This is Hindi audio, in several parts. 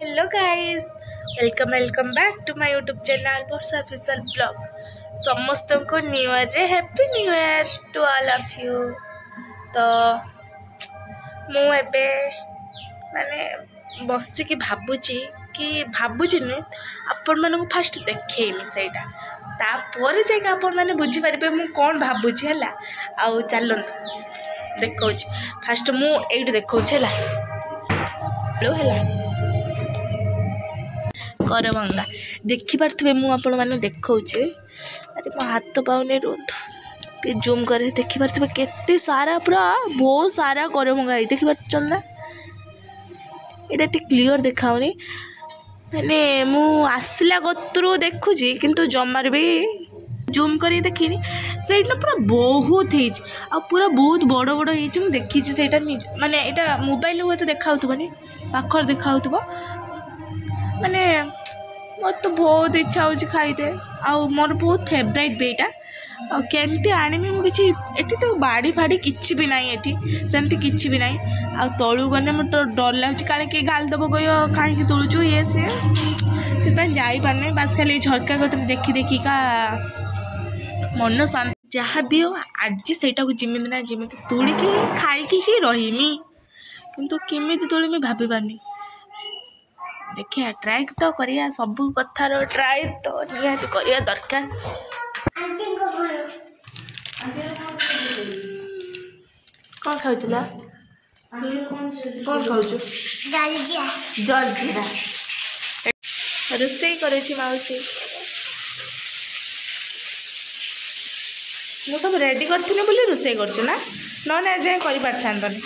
Hello guys, welcome back to my YouTube channel Varsha official blog. समस्त को न्यू ईयर रे happy new year to all of you. तो मुझे माने बसिकी भावुची नुहे आपण मानक फास्ट देखेनी सहीटा तापर जाके आपण मैंने बुझीपारे मु कौन भावुची है। आउ चलतु देखा फास्ट मुझे देखा करभंगा देखिपे मुझे देखा। अरे मो हाथ पाऊनी रुंतु जूम कर देखिपे केते सारा पूरा बहुत सारा करभंगा देखिपा ना ये क्लीयर देखाऊनी मैंने मुसला गतरू देखुची किंतु जमार भी जूम कर देखनी से पूरा बहुत आ पूरा बहुत बड़ बड़ हो देखी से माने यहाँ मोबाइल हुए तो देखा पाखर देखा माने मोर तो बहुत इच्छा हो खाईदे आ मोर बहुत फेवरेट भी यहाँ केमती आनमी मुझे एटी तो बाड़ी फाड़ी किसी भी नाई एटी सेमती किसी भी नाई आ तलू गने तो डर लगे काले किए गाल दब कह कहीं तोलुचु ये से जापारे बास खाली झरका कतरे देखी देखिका मन शांति जहाँ भी हो आज से जिमिति ना जिमिति तोड़िकी खाईकी ही रहीमी किंतु केमिति तोड़ीमी भाभी पारनी। देखिए ट्राए तो करिया सब कथार ट्राए तो निहाती करिया दरकार। कौन खाऊ कौन खाऊ जलजीरा रोसई करे माउसी मु सब रेडी करथिनी बोली रोसई करछु ना न जाए करि पारथांतनी।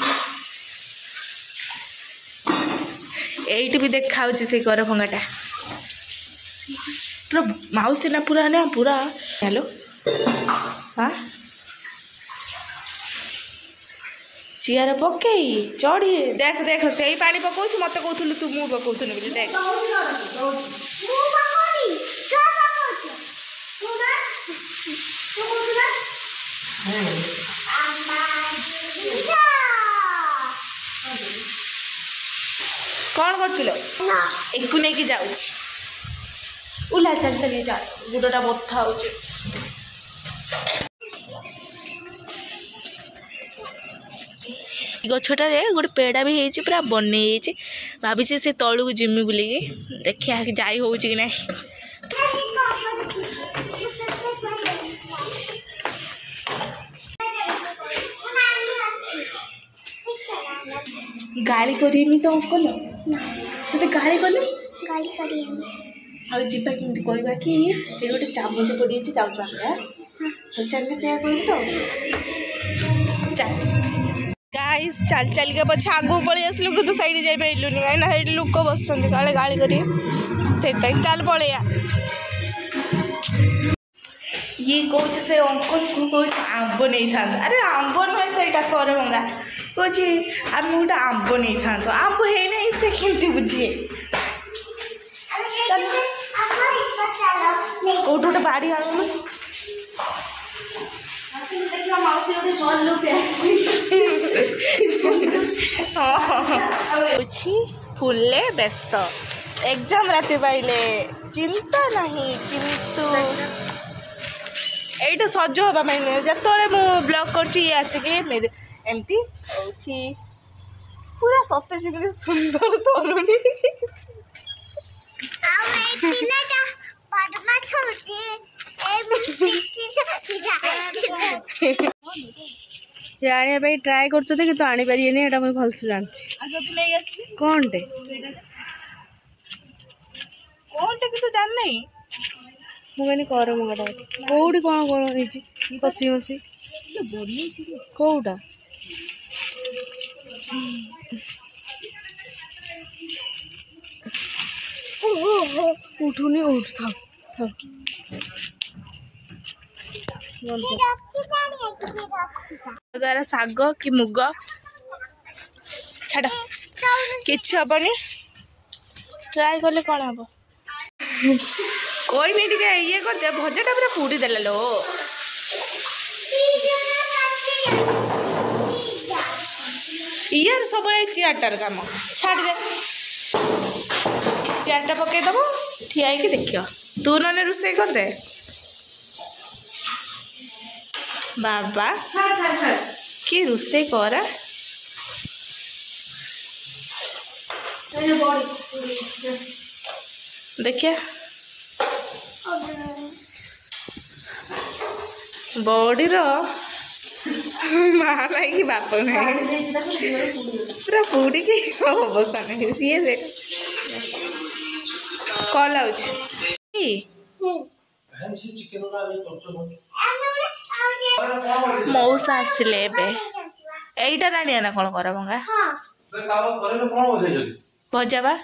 एइट भी देखा से करभंगाटा पूरा माउसी ना पूरा हेलो हाँ चीयर पकई चढ़ी देख देख से पानी पकाऊ मत कहूलु तू मु पकाउथुनु बोली देख कौन कर एक नहीं कि जाऊँ उला चल चल जा गुड़टा बथा हो गछटारे गोटे पेड़ा भी है पूरा बन भाभी से तलू को जिमी बोल देखिया जाई हो कि ना गाड़ी करी तो अंकल जो गाड़ी कले गाड़ी करी आ जीवा केमती कहवा कि ये गोटे चामच पड़ी जाऊँ चल से तो गाइस चल चल के पछे आगू पलि आसलु तो सैड जाई पाइलुनी कहीं लोक बस काले गाड़ी करी से चल पलैया ये कौन से अंकल को कौन आंब नहीं था। अरे आंब नुहे से करभंगा कौच आम गोटे आंब नहीं था आंब है नहीं से केमती बुझे कौट गोटे बाड़ी आनु फुले व्यस्त एग्जाम राति पाइले चिंता नहीं किंतु एटा सज हवा जिते मु ब्लॉग कर आसिके एमती पूरा सते जमी सुंदर तरुणी आने ट्राए कर आनी पारे मुझे भलसे जानती कौन टे कि जान नहीं मुझे कर मंगाटा कौटी कौन कौन बसी बसी कौटा उठुनी उठ था द्वारा साग कि मुग छाड़ कि हेनी ट्राए कले कौन हम कोई नहीं ये करते भजाटा पूरा पूरी देला लो यार सब चेयरटार काम छाड़ दे चेयरटा पकईदेव ठिया होगी देखियो तू नने रोषे करदे बाबा कि रोषे करा देखिए बॉडी माँ लाइक बाप नहीं पूरा पूरी की अवस्था नहीं सी कल आउच मौसा आसिले एईटा राणिया ना कौन कर भंगा भजा बा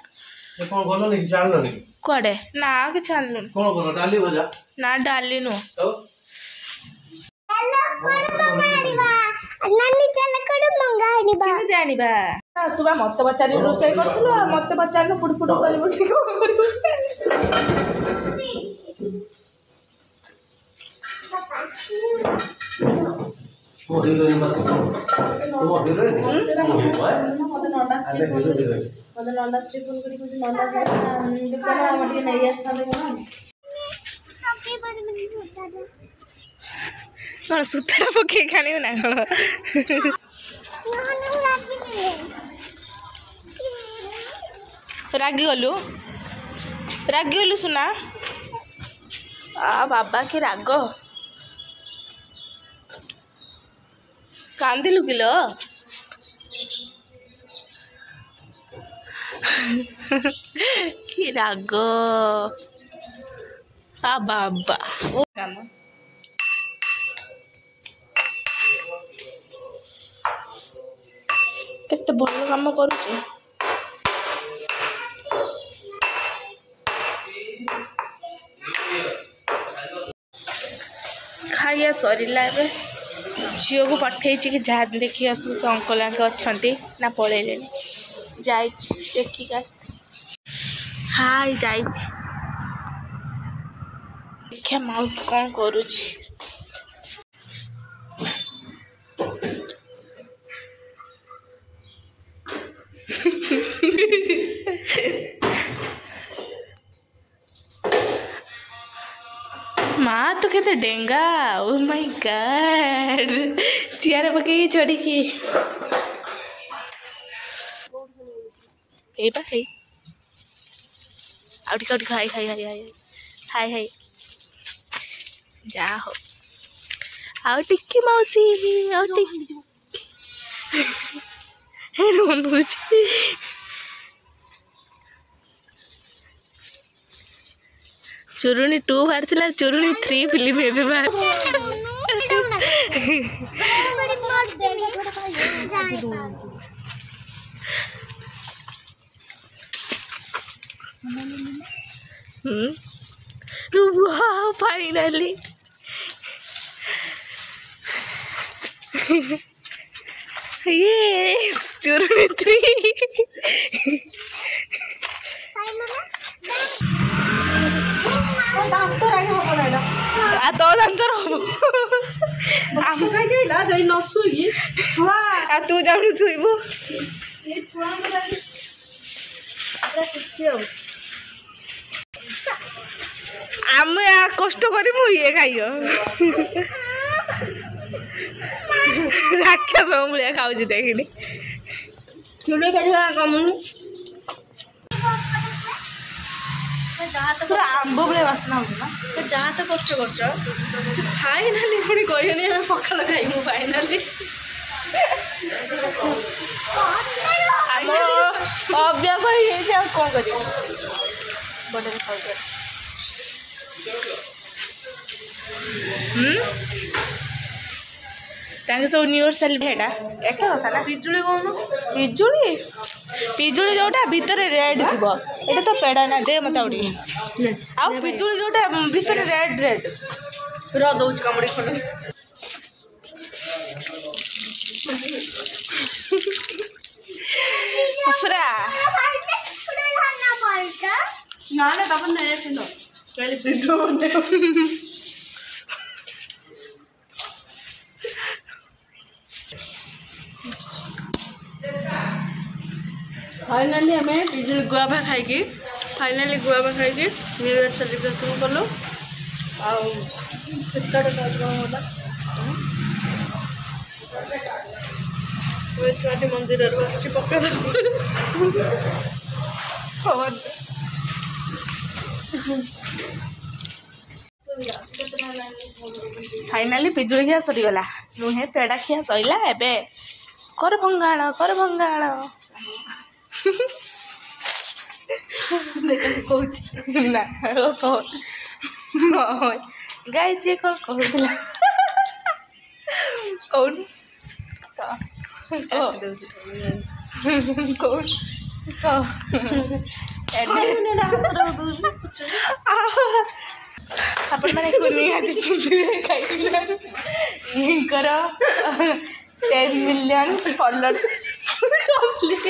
कड़े ना कि ना डाली नु जानिबा तू बा मत पचारि रोषे करथुल मत पचार फुट फुट करबो कि कोन करबो कौन सूता पके खाने ना कौन रागी गलु सुना आ बाबा की राग कांदिलु किलो कि राग आ बाबा ओ काम केते भल काम करुचे खाइया सरला झील को पठे कि जहाँ देखिए आसबू से अंकल अच्छा ना पलैले देखिक हाय देखिए माउस कौन करुची माँ तो कहते डेंगा ओ माय गॉड चेयर पकई चढ़ी की ए बा हे आउटी काउटी हाय हाय हाय हाय हाय हाय जा हो आउ टिक्की मौसी आउ टिक्की हे रोनुची चुरुणी 2 बाहर थिला चुरुणी 3 फिल्म एबे बाहर वाह फाइनली ये चुरुणी 3 तो दांतर हम तू जाऊँ शुबू आम कष्ट करू ये खाइ राक्षस भाया खाऊ देखनी कमुनी आंब भाई बासना हो जहाँ तो कष्ट कर फाइनाली पुणी कहनी आम पखाल खाइबू फाइनाली अभ्यास ही कौन कर सब यूनिवर्सल भेड़ा एक कथा ना पिजुड़ी कौन पिजुड़ी पिजुड़ी जोटा भितर रेड थी ये तो पेड़ा ना दे मत आ पिजुड़ी जोटा भितर रेड रेड दौच कामुड़ी खंड पूरा ना ना तब नहीं फाइनाली हमें पिजुड़ी गुआभा खाई फाइनाली गुआवा खाई न्यू इयर सेलिब्रेशन कलु छुआटी मंदिर पका फाइनाली पिजुली खिया सरीगला नुहे पेड़ा खिया सैला एबे कर भंगाण गाई सी कौन कहूला कौन कौन आपण मैंने कुनी आज चिंतु खाइकर 10 मिलियन फॉलोअर्स कंप्लीट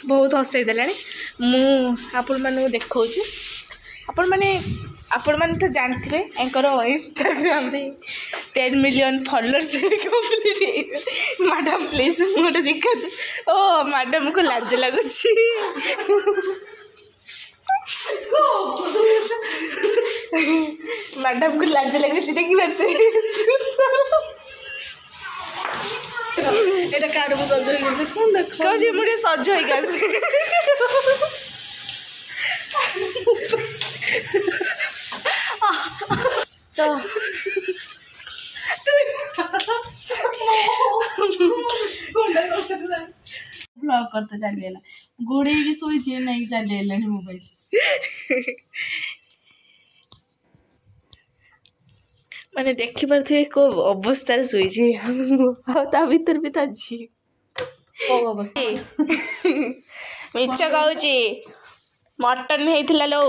बहुत हसई देला मुझे मानू देखा आपण मैंने तो जानते एंकर इंस्टाग्राम रे 10 million followers complete madam please मुझे देखा ओ मैडम को लाज लगुच मैडम को लाज लगुच देखी এটা কার মু সহ্য হয়ে গেছে কোন দেখ কইছি মুড়ে সহ্য হয়ে গেছে তো ब्लॉग करते चलिए गोड़े की सोई नहीं चलिए मोबाइल माने देखी पारे को अवस्था शुई भर भी था झी मिच कहूँ मटन होता लो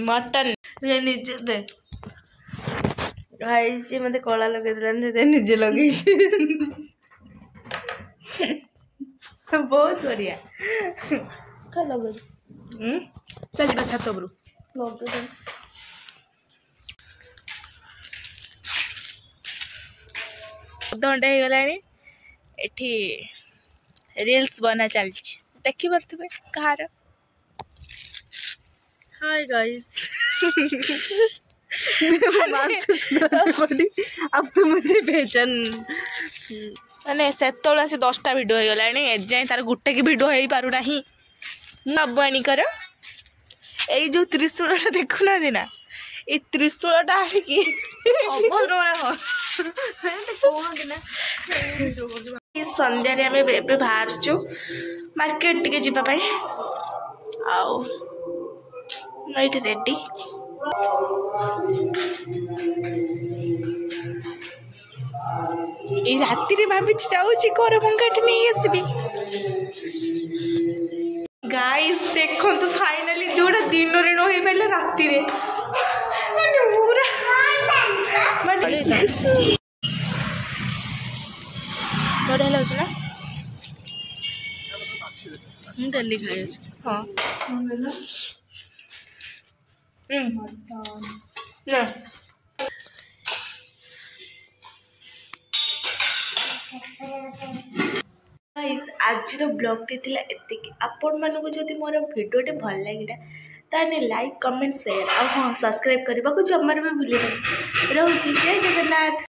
मटन निजे दे खाई मत कला लगे निजे लगे बहुत बढ़िया लगे चल छात लगे घंटे हो गला एठी रील्स बना चलछि देखि परथबे कहार हाय गाइस अब तो मुझे पहचान माने सेतोला से 10टा वीडियो हो गला एजाए तार गुटे की वीडियो हो पारु नाही नबाणी कर एई जो त्रिशूलटा देखुना दिना ए त्रिशूलटा आकी संध्यारे आम ए बाहरचु मार्केट टिके जावाई आईट रेडी राति भाभी जाऊँगी कर भंगाटी नहीं आसबि गाइस देखो तो फाइनाली जोड़ा दिन रे न हो पारे राति बढ़िया लगे ना डेली खाई हाँ ना आज ब्लॉग टी एतिक आपण मानक जदि मोर भिडियोटे भल लगे ताने लाइक कमेंट शेयर और हाँ सब्सक्राइब करने को जमार भी भूल रोचे जय जगन्नाथ।